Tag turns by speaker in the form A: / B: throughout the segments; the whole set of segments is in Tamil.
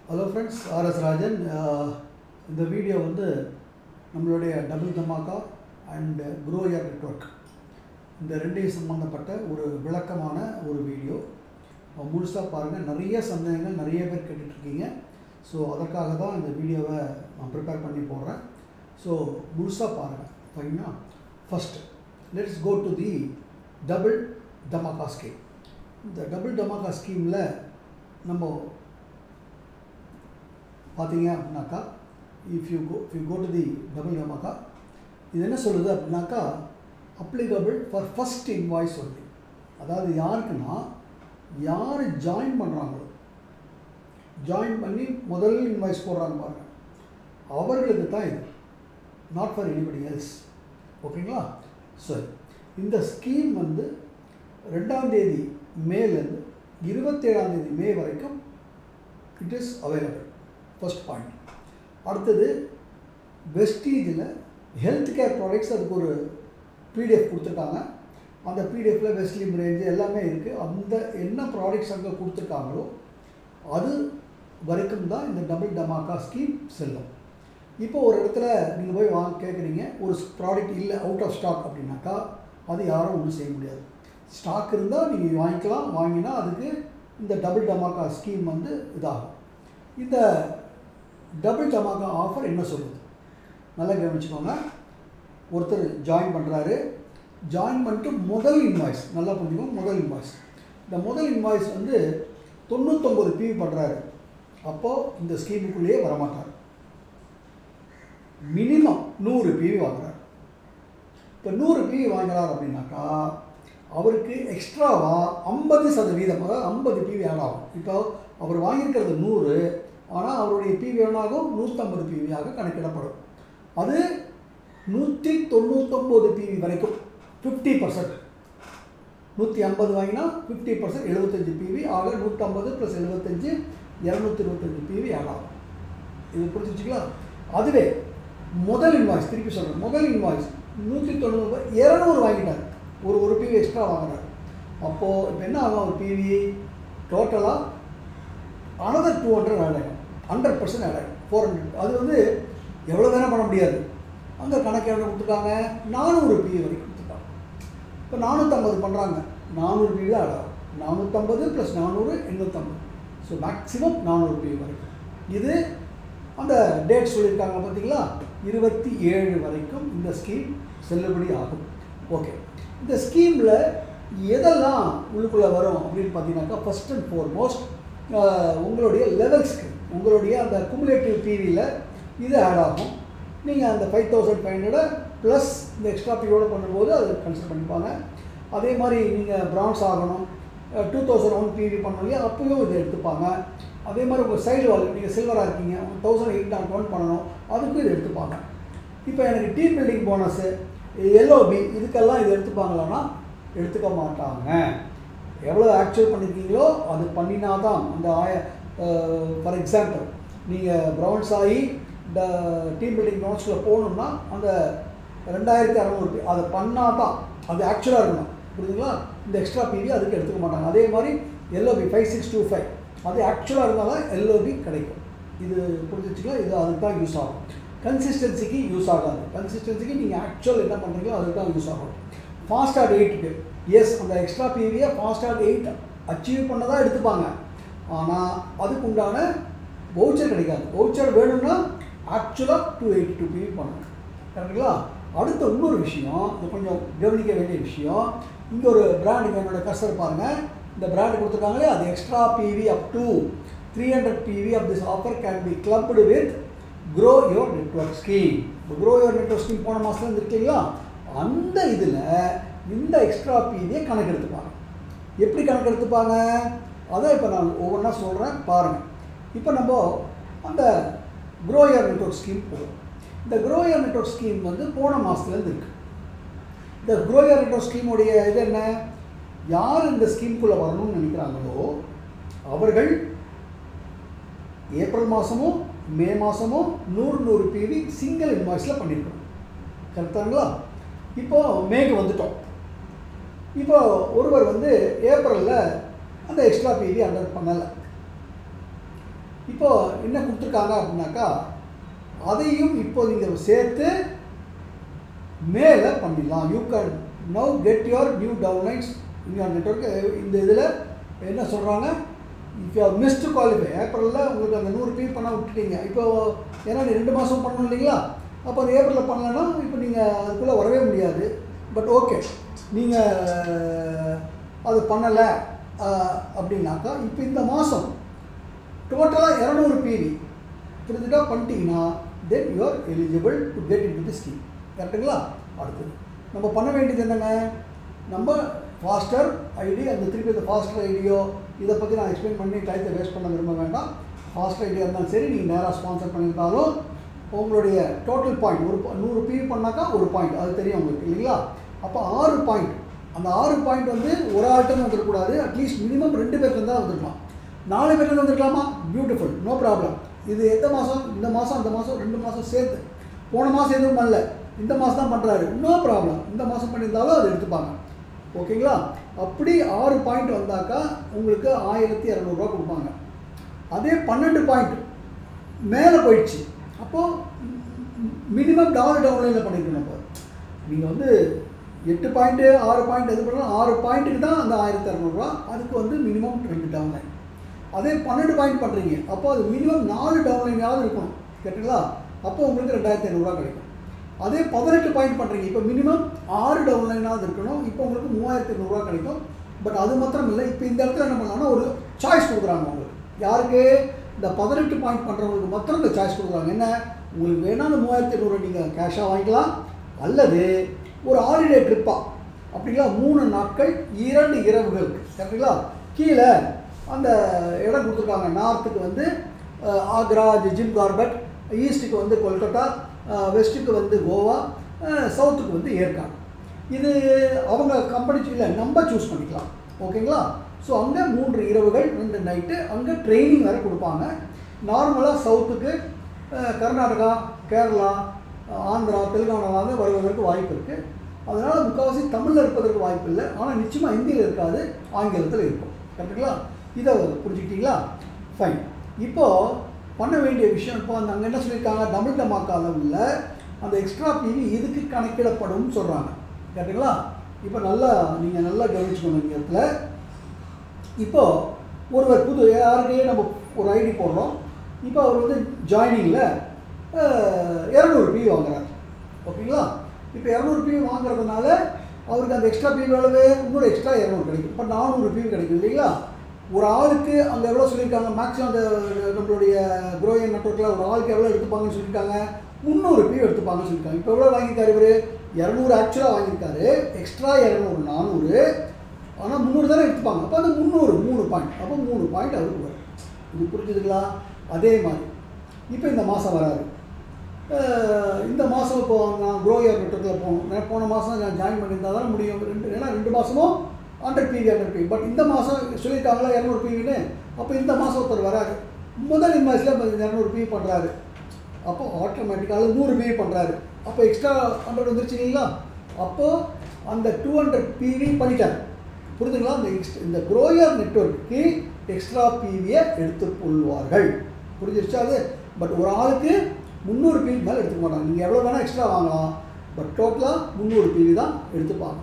A: Hello friends, RS Rajan. இந்த வீடியோ வந்து நம்மளுடைய டபுள் தமாகா அண்ட் க்ரோ யுவர் நெட்வொர்க் இந்த ரெண்டையும் சம்பந்தப்பட்ட ஒரு விளக்கமான ஒரு வீடியோ. முழுசாக பாருங்கள். நிறைய சந்தேகங்கள் நிறைய பேர் கேட்டுட்ருக்கீங்க. ஸோ அதற்காக தான் இந்த வீடியோவை நான் ப்ரிப்பேர் பண்ணி போடுறேன். ஸோ முழுசாக பாருங்கள். சரிங்களா? First let's go to the double Dhamaka scheme. இந்த டபுள் தமாகா ஸ்கீமில் நம்ம பார்த்தீங்க அப்படின்னாக்கா if you go to the double Dhamaka, இது என்ன சொல்லுது அப்படின்னாக்கா applicable for first invoice only. அதாவது யாருக்குன்னா யார் ஜாயின் பண்ணுறாங்களோ, ஜாயின் பண்ணி முதல் இன்வாய்ஸ் போடுறாங்க பாருங்க, அவர்களுக்கு தான் இது. Not for anybody else. ஓகேங்களா? சரி, இந்த ஸ்கீம் வந்து 2ஆம் தேதி மேலேருந்து 27ஆம் தேதி மே வரைக்கும் it is available. First point. அடுத்தது வெஸ்டீஜில் ஹெல்த் கேர் ப்ராடக்ட்ஸ், அதுக்கு ஒரு பிடிஎஃப் கொடுத்துருக்காங்க. அந்த பிடிஎஃப்பில் வெஸ்ட்லீம் ரேஞ்சு எல்லாமே இருக்குது. அந்த என்ன ப்ராடக்ட்ஸ் அங்கே கொடுத்துருக்காங்களோ அது வரைக்கும் தான் இந்த டபுள் தமாகா ஸ்கீம் செல்லும். இப்போ ஒரு இடத்துல நீங்கள் போய் கேட்குறீங்க, ஒரு ப்ராடக்ட் இல்லை, அவுட் ஆஃப் ஸ்டாக் அப்படின்னாக்கா அது யாரும் ஒன்றும் செய்ய முடியாது. ஸ்டாக் இருந்தால் நீங்கள் வாங்கிக்கலாம். வாங்கினா அதுக்கு இந்த டபுள் தமாகா ஸ்கீம் வந்து இதாகும். இந்த டபுள் தமாகா ஆஃபர் என்ன சொல்லுது நல்லா கவனிச்சுக்கோங்க. ஒருத்தர் ஜாயின் பண்ணுறாரு, ஜாயின் பண்ணிட்டு முதல் இன்வாய்ஸ், நல்லா புரிஞ்சுக்கோங்க, முதல் இன்வாய்ஸ். இந்த முதல் இன்வாய்ஸ் வந்து 99 PV பண்ணுறாரு. அப்போது இந்த ஸ்கீமுக்குள்ளேயே வரமாட்டார். மினிமம் 100 PV வாங்குறாரு. இப்போ 100 PV வாங்குறாரு அப்படின்னாக்கா அவருக்கு எக்ஸ்ட்ராவாக 50%, அதாவது 50 PV ஆட் ஆகும். இப்போ அவர் வாங்கியிருக்கிறது 100, ஆனால் அவருடைய PV ஆனாகும் 150 PV ஆக கணக்கிடப்படும். அது 199 PV வரைக்கும் 50%. 150 வாங்கினா 50% 75 PV ஆக 150 + 75 225 PV ஆட் ஆகும். இது புரிஞ்சுச்சுங்களா? அதுவே முதல் இன்வாய்ஸ், திருப்பி சொல்கிறேன், முதல் இன்வாய்ஸ் 190 200 வாங்கிட்டார், ஒரு PV எக்ஸ்ட்ரா வாங்குறாரு. அப்போது இப்போ என்ன ஆகும்? ஒரு PV டோட்டலாக அனதர் 200 ஆட் ஆகும், 100% ஆட் ஆகும், 400. அது வந்து எவ்வளோ வேணால் பண்ண முடியாது. அங்கே கணக்கு எவ்வளோ கொடுத்துருக்காங்க? 400 PV வரைக்கும் கொடுத்துருக்காங்க. இப்போ 450 பண்ணுறாங்க, 400 PV தான் ஆட் ஆகும். 450 + 400 850. ஸோ மேக்ஸிமம் 400 PV வரைக்கும். இது அந்த டேட் சொல்லியிருக்காங்க பார்த்தீங்களா, 27 வரைக்கும் இந்த ஸ்கீம் செல்லுபடி ஆகும். ஓகே, இந்த ஸ்கீமில் எதெல்லாம் உள்ளுக்குள்ளே வரும் அப்படின்னு பார்த்தீங்கன்னாக்கா, ஃபஸ்ட் அண்ட் ஃபார்மோஸ்ட் உங்களுடைய லெவல்ஸ்க்கு, உங்களுடைய அந்த குமுலேட்டிவ் PVயில் இது ஆட் ஆகும். நீங்கள் அந்த 5500 ப்ளஸ் இந்த எக்ஸ்ட்ரா PVயோடு பண்ணும்போது அதை கன்சிடர் பண்ணிப்பாங்க. அதே மாதிரி நீங்கள் பிரான்ஸ் ஆகணும், 2001 PV பண்ணணும் இல்லையா, அப்போயும் இதை எடுத்துப்பாங்க. அதே மாதிரி உங்கள் சைடு வால்யூ, நீங்கள் சில்வராக இருக்கீங்க, 1801 பண்ணணும், அதுக்கும் இது எடுத்துப்பாங்க. இப்போ எனக்கு டீம் பில்டிங் போனஸு, LOB, இதுக்கெல்லாம் இது எடுத்துப்பாங்களான்னா எடுத்துக்க மாட்டாங்க. எவ்வளோ ஆக்சுவல் பண்ணியிருக்கீங்களோ அது பண்ணினா தான் அந்த ஃபார் எக்ஸாம்பிள் நீங்கள் ப்ரௌன்ஸ் ஆகி இந்த டீம் பில்டிங் போனஸில் போகணுன்னா அந்த 2600 அதை பண்ணால் தான் அது ஆக்சுவலாக இருக்கணும். புரியுதுங்களா? இந்த எக்ஸ்ட்ரா PV அதுக்கு எடுத்துக்க மாட்டாங்க. அதே மாதிரி LOB 5625 அது ஆக்சுவலாக இருந்தால் தான் LOB கிடைக்கும். இது புரிஞ்சிச்சுங்களா? இது அதுக்கு தான் யூஸ் ஆகும். கன்சிஸ்டன்சிக்கு யூஸ் ஆகாது. கன்சிஸ்டன்சிக்கு நீங்கள் ஆக்சுவல் என்ன பண்ணுறீங்களோ அதுக்கு தான் யூஸ் ஆகும். ஃபாஸ்டார்ட் 8க்கு எஸ், அந்த எக்ஸ்ட்ரா PVயை ஃபாஸ்டார்ட் 8 அச்சீவ் பண்ண தான் எடுத்துப்பாங்க. ஆனால் அதுக்கு உண்டான வவுச்சர் கிடைக்காது. வவுச்சர் வேணும்னா ஆக்சுவலாக 282 PV பண்ணணும். கரெக்டுங்களா? அடுத்த இன்னொரு விஷயம், இது கொஞ்சம் கவனிக்க வேண்டிய விஷயம். இங்கே ஒரு பிராண்டுங்க, என்னோட கஸ்டமர் பாருங்கள், இந்த பிராண்டு கொடுத்துருக்காங்களே, அது extra PV up to 300 PV of this offer can be clubbed with grow your network scheme. இப்போ க்ரோ யுவர் நெட்வொர்க் ஸ்கீம் போன மாதத்துல இருக்கீங்களா, அந்த இதில் இந்த எக்ஸ்ட்ரா PVயை கணக்கு எடுத்துப்பாங்க. எப்படி கணக்கு எடுத்துப்பாங்க அதான் இப்போ நான் ஒவ்வொன்றா சொல்கிறேன் பாருங்கள். இப்போ நம்ம அந்த க்ரோ யுவர் நெட்வொர்க் ஸ்கீம் போகும். இந்த க்ரோ யுவர் நெட்வொர்க் ஸ்கீம் வந்து போன மாதத்துலேருந்து இருக்குது. இந்த க்ரோ யுவர் நெட்வொர்க் ஸ்கீமுடைய இது என்ன, யார் இந்த ஸ்கீமுக்குள்ளே வரணும்னு நினைக்கிறாங்களோ அவர்கள் ஏப்ரல் மாதமும் மே மாதமும் 100 PV சிங்கிள் இன்வாய்ஸில் பண்ணியிருக்கணும். கரெக்டாங்களா? இப்போது மேக்கு வந்துட்டோம். இப்போ ஒருவர் வந்து ஏப்ரலில் அந்த எக்ஸ்ட்ரா PV அண்டர் பண்ணலை, இப்போது என்ன கொடுத்துருக்காங்க அப்படின்னாக்கா அதையும் இப்போ நீங்கள் சேர்த்து மேலே பண்ணிடலாம். You can now get your new downlines in your network. இந்த இதில் என்ன சொல்கிறாங்க, இஃப் யூ மிஸ்டு குவாலிஃபை ஏப்ரலில் உங்களுக்கு அந்த 100 பே பண்ண விட்டுட்டீங்க. இப்போ ஏன்னா நீ 2 மாதம் பண்ணணும் இல்லைங்களா, அப்போ அது ஏப்ரலில் பண்ணலன்னா இப்போ நீங்கள் அதுக்குள்ளே வரவே முடியாது. பட் ஓகே, நீங்கள் அது பண்ணலை அப்படின்னாக்கா இப்போ இந்த மாதம் டோட்டலாக 200 பிவி புரிஞ்சுட்டா பண்ணிட்டீங்கன்னா then you are eligible to get in to the scheme. கரெக்டுங்களா? அடுத்தது நம்ம பண்ண வேண்டியது என்னங்க, நம்ம ஃபாஸ்டர் ஐடி அந்த திருப்பி அந்த ஃபாஸ்டர் ஐடியோ இதை பற்றி நான் எக்ஸ்பிளைன் பண்ணி டைத்தை வேஸ்ட் பண்ண விரும்ப வேண்டாம். ஃபாஸ்டர் ஐடியா இருந்தாலும் சரி, நீங்கள் நேராக ஸ்பான்சர் பண்ணியிருந்தாலும் உங்களுடைய டோட்டல் பாயிண்ட் ஒரு 100 பிவி பண்ணாக்கா ஒரு பாயிண்ட் அது தெரியும் உங்களுக்கு இல்லைங்களா. அப்போ 6 பாயிண்ட், அந்த 6 பாயிண்ட் வந்து ஒரு ஆள்கிட்ட வந்துடக்கூடாது, அட்லீஸ்ட் மினிமம் 2 பேர்ட்டு தான் வந்துருக்கலாம். 4 பேர்ட்டு வந்துருக்கலாமா? Beautiful, no problem. இது எந்த மாதம், இந்த மாதம் அந்த மாதம் 2 மாதம் சேர்த்து. போன மாதம் எதுவும் பண்ணல, இந்த மாதம் தான் பண்ணுறாரு, நோ ப்ராப்ளம். இந்த மாதம் பண்ணியிருந்தாலும் அதை எடுத்துப்பாங்க. ஓகேங்களா? அப்படி 6 பாயிண்ட் வந்தாக்கா உங்களுக்கு 1200 ரூபா கொடுப்பாங்க. அதே 12 பாயிண்ட் மேலே போயிடுச்சு, அப்போது மினிமம் டவுன்லைனில் பண்ணியிருக்கணும். இப்போ நீங்கள் வந்து 8 பாயிண்ட்டு 6 பாயிண்ட் எது பண்ணலாம், 6 பாயிண்ட்டுக்கு தான் அந்த 1200 ரூபா. அதுக்கு வந்து மினிமம் 2 டவுன்லைன். அதே 12 பாயிண்ட் பண்ணுறீங்க, அப்போ அது மினிமம் 4 டவுன்லைனாவது இருக்கணும். கேட்டுங்களா? அப்போ உங்களுக்கு 2500 ரூபா கிடைக்கும். அதே 18 பாயிண்ட் பண்ணுறீங்க, இப்போ மினிமம் 6 டவுன்லைனாவது இருக்கணும், இப்போ உங்களுக்கு 3500 ரூபா கிடைக்கும். பட் அது மாத்திரம் இல்லை, இப்போ இந்த இடத்துல என்ன பண்ணலாம்னா ஒரு சாய்ஸ் கொடுக்குறாங்க உங்களுக்கு. யாருக்கு? இந்த 18 பாயிண்ட் பண்ணுறவங்களுக்கு மாத்திரம் இந்த சாய்ஸ் கொடுக்குறாங்க. என்ன, உங்களுக்கு வேணாலும் 3500 நீங்கள் கேஷாக வாங்கிக்கலாம், அல்லது ஒரு ஹாலிடே ட்ரிப்பாக அப்படிங்களா 3 நாட்கள் 2 இரவுகள். கரெக்டுங்களா? கீழே அந்த இடம் கொடுத்துருக்காங்க. நார்த்துக்கு வந்து ஆக்ரா ஜிம் கார்பெட், ஈஸ்ட்டுக்கு வந்து கொல்கத்தா, வெஸ்ட்டுக்கு வந்து கோவா, சவுத்துக்கு வந்து ஏற்காடு. இது அவங்க கம்பெனி இல்லை, நம்ம சூஸ் பண்ணிக்கலாம். ஓகேங்களா? ஸோ அங்கே 3 இரவுகள் 2 நைட்டு, அங்கே ட்ரைனிங் வேறு கொடுப்பாங்க. நார்மலாக சவுத்துக்கு கர்நாடகா, கேரளா, ஆந்திரா, தெலுங்கானாவில் வருவதற்கு வாய்ப்பு இருக்குது. அதனால் முக்கால்வாசி தமிழில் இருப்பதற்கு வாய்ப்பு இல்லை, ஆனால் நிச்சயமாக ஹிந்தியில் இருக்காது, ஆங்கிலத்தில் இருக்கும். கரெக்டுங்களா? இதை புரிஞ்சுக்கிட்டீங்களா? ஃபைன். இப்போது பண்ண வேண்டிய விஷயம், இப்போ அந்த அங்கே என்ன சொல்லியிருக்காங்க, தமிழ் டமாக்கா அளவில் அந்த எக்ஸ்ட்ரா பிவி இதுக்கு கணக்கிடப்படும் சொல்கிறாங்க. கேட்டுங்களா? இப்போ நல்லா நீங்கள் நல்லா கவனிச்சுக்கணும் இந்த இடத்துல. இப்போது ஒருவர் புது யாருக்கே நம்ம ஒரு ஐடி போடுறோம், இப்போ அவர் வந்து ஜாயினிங்கில் 200 பிவி வாங்குறாரு. ஓகேங்களா? இப்போ 200 பிவி வாங்குறதுனால அவருக்கு அந்த எக்ஸ்ட்ரா பிவி அளவு இன்னொரு எக்ஸ்ட்ரா 200 கிடைக்கும். இப்போ 400 பிவி கிடைக்கும் இல்லைங்களா? ஒரு ஆளுக்கு அங்கே எவ்வளோ சொல்லியிருக்காங்க, மேக்ஸிமம் அந்த நம்மளுடைய க்ரோயிங் நெட்வொர்க்கில் ஒரு ஆளுக்கு எவ்வளோ எடுத்துப்பாங்கன்னு சொல்லியிருக்காங்க, 300 பிவி எடுத்துப்பாங்கன்னு சொல்லியிருக்காங்க. இப்போ எவ்வளோ வாங்கியிருக்காரு இவர்? 200 ஆக்சுவலாக வாங்கியிருக்காரு, எக்ஸ்ட்ரா 200 400, ஆனால் 300 தானே எடுத்துப்பாங்க. அப்போ அந்த 300 3 பாயிண்ட், அப்போ 3 பாயிண்ட் அவருக்கு வரும். இது புரிஞ்சுதுங்களா? அதே மாதிரி இப்போ இந்த மாதம் வராரு. இந்த மாதம் இப்போ நான் க்ரோயர் நெட்வொர்க்கில் போகணும். போன மாதம் நான் ஜாயின் பண்ணியிருந்தால் தானே முடியும். ஏன்னா 2 மாதமும் 100 பிவி 100 பிவி. பட் இந்த மாதம் சொல்லியிருக்காங்களா 200 பிவின்னு. அப்போ இந்த மாதம் ஒருத்தர் வராரு, முதல் இன்வாய்ஸில் 200 பிவி பண்ணுறாரு. அப்போ ஆட்டோமேட்டிக்காக 100 பிவி பண்ணுறாரு. அப்போ எக்ஸ்ட்ரா 100 வந்துருச்சு இல்லைங்களா? அப்போது அந்த 200 பிவி பண்ணிட்டார். புரிஞ்சுங்களா? இந்த க்ரோயர் நெட்வொர்க்கு எக்ஸ்ட்ரா பிவியை எடுத்துக்கொள்வார்கள். புரிஞ்சிருச்சா அது? பட் ஒரு ஆளுக்கு 300 பிவி மேலே எடுத்துக்க மாட்டாங்க. நீங்கள் எவ்வளோ வேணால் எக்ஸ்ட்ரா வாங்கலாம், பட் டோட்டலாக 300 பிவி தான் எடுத்துப்பாங்க.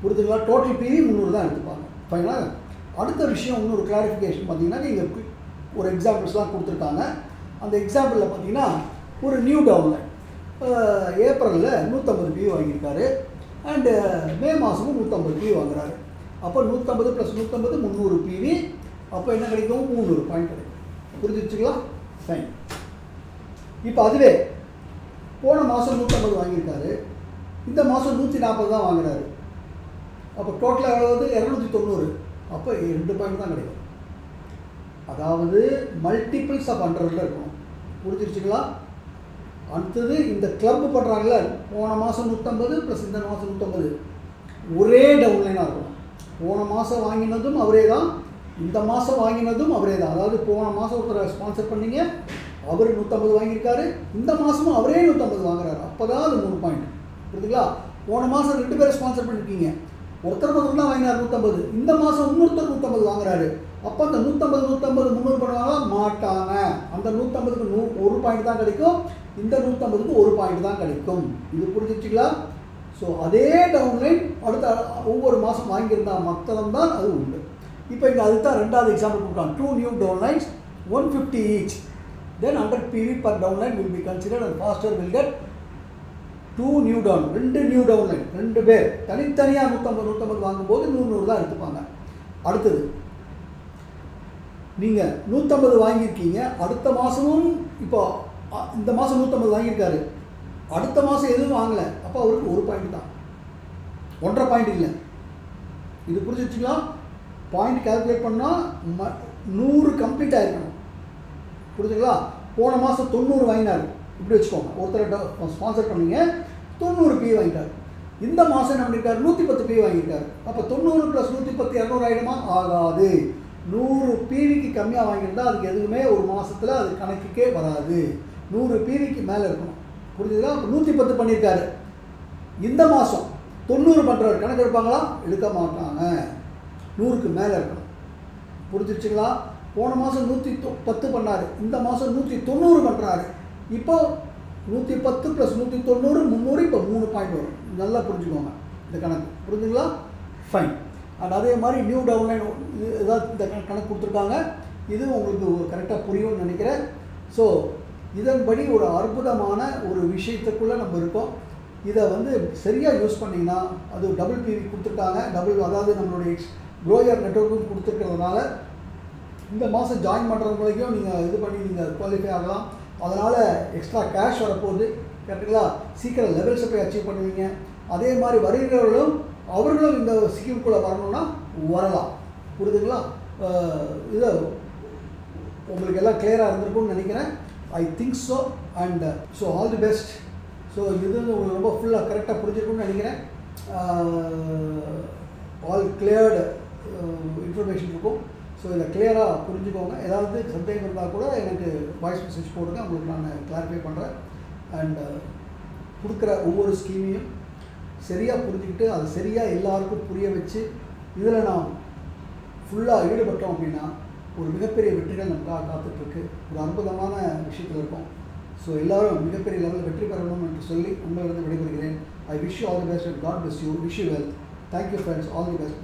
A: புரிஞ்சுங்களா? டோட்டல் பிவி 300 தான் எடுத்துப்பாங்க. ஃபைனலாக அடுத்த விஷயம் இன்னொரு கிளாரிஃபிகேஷன் பார்த்தீங்கன்னா, இங்கே ஒரு எக்ஸாம்பிள்ஸ்லாம் கொடுத்துருக்காங்க. அந்த எக்ஸாம்பிளில் பார்த்தீங்கன்னா ஒரு நியூ டவுன்லைன் ஏப்ரலில் 150 பிவி வாங்கியிருக்காரு, அண்டு மே மாதமும் 150 பிவி வாங்குறாரு. அப்போ 150 + 150 300 பிவி. அப்போ என்ன கிடைக்கும்? 300 பாயிண்ட் கிடைக்கும். புரிஞ்சிருச்சுங்களா? ஃபைன். இப்போ அதுவே போன மாதம் 150 வாங்கியிருக்காரு, இந்த மாதம் 140 தான் வாங்குறாரு. அப்போ டோட்டலாக எவ்வளோ? 290. அப்போ 2 பாயிண்ட் தான் கிடைக்கும். அதாவது மல்டிபிள்ஸ் ஆஃப் 100ல் இருக்கணும். புரிஞ்சிருச்சுங்களா? அடுத்தது இந்த கிளப் பண்ணுறாங்கல்ல, போன மாதம் 150 + இந்த மாதம் 150 ஒரே டவுன்லைனாக இருக்கணும். போன மாதம் வாங்கினதும் அவரே தான், இந்த மாதம் வாங்கினதும் அவரே தான். அதாவது போன மாதம் ஒருத்தரை ஸ்பான்சர் பண்ணிங்க, அவர் 150 வாங்கியிருக்காரு, இந்த மாதமும் அவரே 150 வாங்குறாரு. அப்போ தான் அது 3 பாயிண்ட். புரியுதுங்களா? போன மாதம் 2 பேரை ஸ்பான்சர் பண்ணியிருக்கீங்க, ஒருத்தர் மட்டும் தான் வாங்கினார் 150, இந்த மாதம் இன்னொருத்தர் 150 வாங்குறாரு. அப்போ அந்த 150 300 பண்ணுவாங்களா? மாட்டாங்க. 150க்கு 1 பாயிண்ட் தான் கிடைக்கும், இந்த 150க்கு 1 பாயிண்ட் தான் கிடைக்கும். இது புரிஞ்சிச்சுங்களா? ஸோ அதே டவுன்லைன் அடுத்த ஒவ்வொரு மாதம் வாங்கியிருந்தால் மாத்திரம் தான் அது உண்டு. இப்போ இங்கே அதுக்கு தான் ரெண்டாவது எக்ஸாம்பிள் கொடுக்கலாம். 2 new downlines 150 each. Then 100 PV per downline will be considered and faster will get 2 new down. 2 new downline, 2 பேர் தனித்தனியாக 150 வாங்கும்போது 100 தான் எடுத்துப்பாங்க. அடுத்தது நீங்கள் 150 வாங்கியிருக்கீங்க, அடுத்த மாதமும் இப்போ இந்த மாதம் 150 வாங்கியிருக்காரு, அடுத்த மாதம் எதுவும் வாங்கலை, அப்போ அவருக்கு 1 பாயிண்ட் தான், 1.5 பாயிண்ட் இல்லை. இது புரிஞ்சிச்சுங்களா? பாயிண்ட் கால்குலேட் பண்ணால் 100 கம்ப்ளீட் ஆகிருக்கணும். புரிஞ்சுங்களா? போன மாதம் 90 வாங்கினார் இப்படி வச்சுக்கோங்க. ஒருத்தர் ஸ்பான்சர் பண்ணீங்க 90 PV வாங்கிட்டார். இந்த மாதம் என்ன பண்ணியிருக்காரு? 110 PV வாங்கியிருக்காரு. அப்போ 90 + 110 200 ஆகிடுமா? ஆகாது. 100 PVக்கு கம்மியாக வாங்கியிருந்தால் அதுக்கு எதுவுமே ஒரு மாதத்தில் அது கணக்குக்கே வராது. 100 PVக்கு மேலே இருக்கணும். புரிஞ்சுங்களா? 110 பண்ணியிருக்காரு, இந்த மாதம் 90 பண்ணுறாரு, கணக்கு எடுப்பாங்களா? எடுக்க மாட்டாங்க. 100க்கு மேலே இருக்கணும். புரிஞ்சிருச்சுங்களா? போன மாதம் 110 பண்ணார், இந்த மாதம் 190 பண்ணுறாரு. இப்போ 110 + 190 300, இப்போ 3 பாயிண்ட் வரும். நல்லா புரிஞ்சுக்கோங்க இந்த கணக்கு. புரிஞ்சுங்களா? ஃபைன். அண்ட் அதே மாதிரி நியூ டவுன்லைன் ஏதாவது இந்த கணக்கு கொடுத்துருக்காங்க. இது உங்களுக்கு கரெக்டாக புரியும்னு நினைக்கிறேன். ஸோ இதன்படி ஒரு அற்புதமான ஒரு விஷயத்துக்குள்ளே நம்ம இருக்கோம். இதை வந்து சரியாக யூஸ் பண்ணிங்கன்னா அது டபுள் PV கொடுத்துருக்காங்க. அதாவது நம்மளுடைய க்ரோயர் நெட்வொர்க்கும் கொடுத்துருக்கிறதுனால இந்த மாதம் ஜாயின் பண்ணுறவங்களுக்கும் நீங்கள் இது பண்ணி நீங்கள் குவாலிஃபை ஆகலாம். அதனால் எக்ஸ்ட்ரா கேஷ் வரப்போகுது. கரெக்டுங்களா? சீக்கிரம் லெவல்ஸை போய் அச்சீவ் பண்ணுவீங்க. அதே மாதிரி வருகிறவர்களும் அவர்களும் இந்த ஸ்கீமுக்குள்ளே வரணும்னா வரலாம். புரியுதுங்களா? இது உங்களுக்கு எல்லாம் கிளியராக இருந்திருக்கும்னு நினைக்கிறேன். I think so. And so all the best. So இது உங்களுக்கு ரொம்ப ஃபுல்லாக கரெக்டாக புரிஞ்சிருக்கும்னு நினைக்கிறேன். ஆல் கிளியர்டு இன்ஃபர்மேஷன் இருக்கும். ஸோ இதை கிளியராக புரிஞ்சுக்கோங்க. ஏதாவது சந்தேகம் இருந்தால் கூட எனக்கு வாய்ஸ் மெசேஜ் போடுங்க, உங்களுக்கு நான் கிளாரிஃபை பண்ணுறேன். அண்ட் கொடுக்குற ஒவ்வொரு ஸ்கீமையும் சரியாக புரிஞ்சுக்கிட்டு அது சரியாக எல்லாருக்கும் புரிய வச்சு இதில் நாம் ஃபுல்லாக ஈடுபட்டோம் அப்படின்னா ஒரு மிகப்பெரிய வெற்றிகள் நமக்காக காத்துட்ருக்கு. ஒரு அற்புதமான விஷயத்தில் இருக்கும். ஸோ எல்லோரும் மிகப்பெரிய லெவலில் வெற்றி பெறணும் என்று சொல்லி உங்களிடம் விடைபெறுகிறேன். I wish you all the best and God bless you. Wish you well. Thank you friends. All the best.